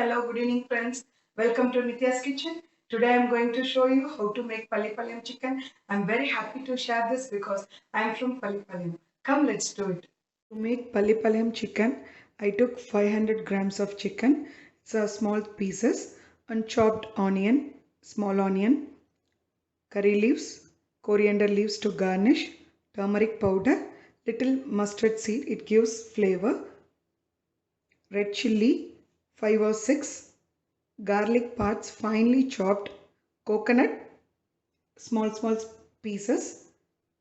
hello, good evening friends. Welcome to Nithya's kitchen. Today I am going to show you how to make pallipalayam chicken. I am very happy to share this because I am from Pallipalayam. Come, let's do it. To make pallipalayam chicken, I took 500 grams of chicken. It's a small pieces, and chopped onion, small onion, curry leaves, coriander leaves to garnish, turmeric powder, little mustard seed, it gives flavor, red chilli 5 or 6, garlic parts finely chopped, coconut small pieces,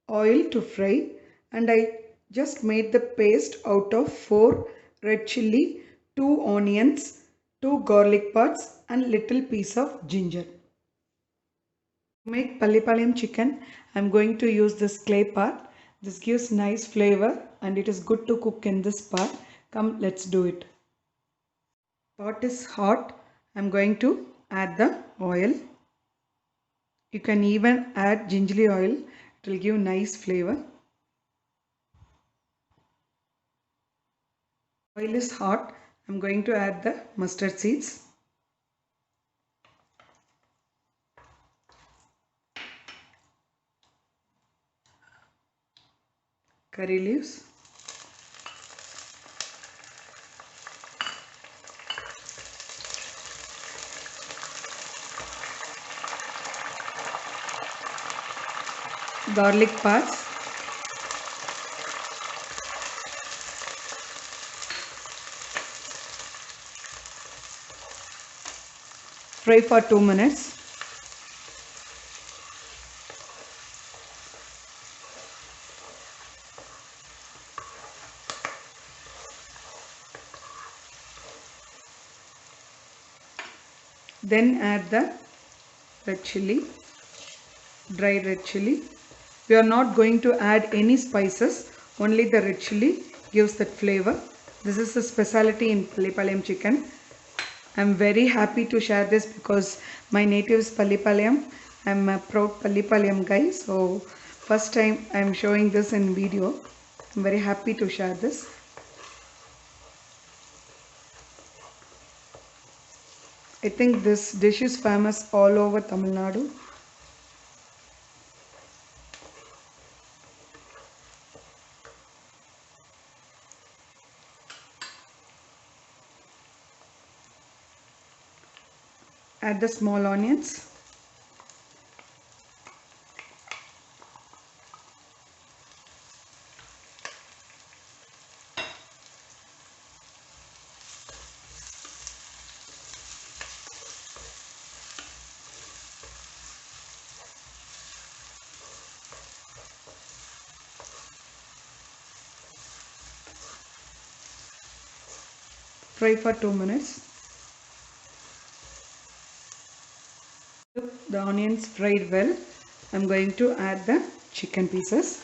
oil to fry, and I just made the paste out of 4 red chilli, 2 onions, 2 garlic parts and little piece of ginger. To make pallipalayam chicken, I am going to use this clay pot. This gives nice flavor and it is good to cook in this pot. Come, let's do it. Pot is hot. I'm going to add the oil. You can even add gingerly oil. It will give nice flavor. Oil is hot. I'm going to add the mustard seeds. Curry leaves. Garlic parts. Fry for 2 minutes. Then add the red chilli, dry red chilli. We are not going to add any spices, only the red chilli gives that flavor. This is the specialty in pallipalayam chicken. I am very happy to share this because my native is Pallipalayam. I am a proud Pallipalayam guy. So first time I am showing this in video. I am very happy to share this. I think this dish is famous all over Tamil Nadu. Add the small onions. Fry for 2 minutes. The onions fried well. I am going to add the chicken pieces.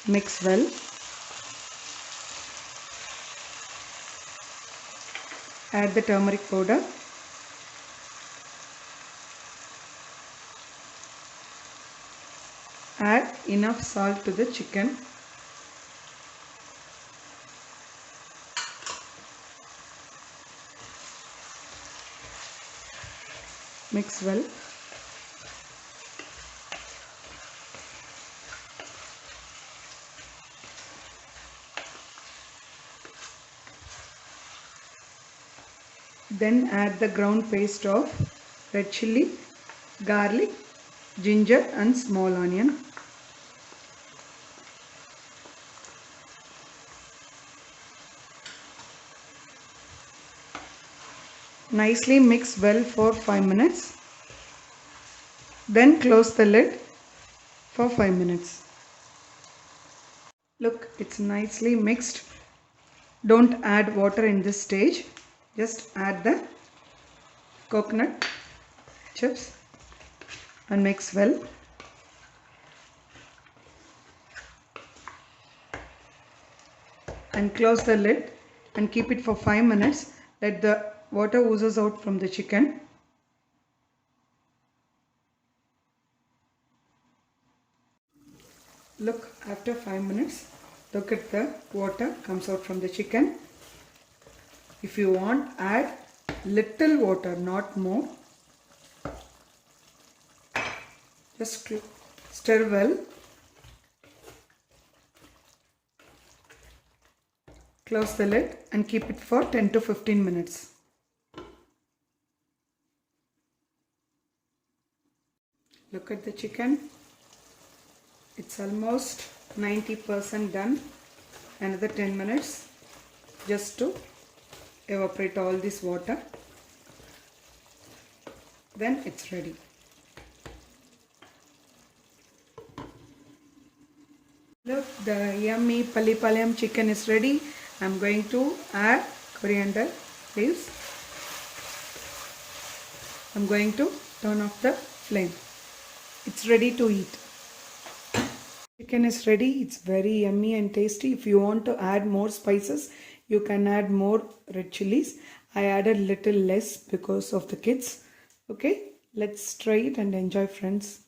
Mix well. Add the turmeric powder. Add enough salt to the chicken. Mix well. Then add the ground paste of red chilli, garlic, ginger and small onion. Nicely mix well for 5 minutes. Then close the lid for 5 minutes. Look, it's nicely mixed. Don't add water in this stage. Just add the coconut chips and mix well. And close the lid and keep it for 5 minutes. Let the water oozes out from the chicken. Look, after 5 minutes, Look at the water comes out from the chicken. If you want, add little water, not more. Just stir well. Close the lid and keep it for 10 to 15 minutes. Look at the chicken. It's almost 90% done. Another 10 minutes just to evaporate all this water. Then it's ready. Look, the yummy pallipalayam chicken is ready. I'm going to add coriander leaves. I'm going to turn off the flame. It's ready to eat. Chicken is ready. It's very yummy and tasty. If you want to add more spices, you can add more red chilies. I added little less because of the kids. Okay, let's try it and enjoy, friends.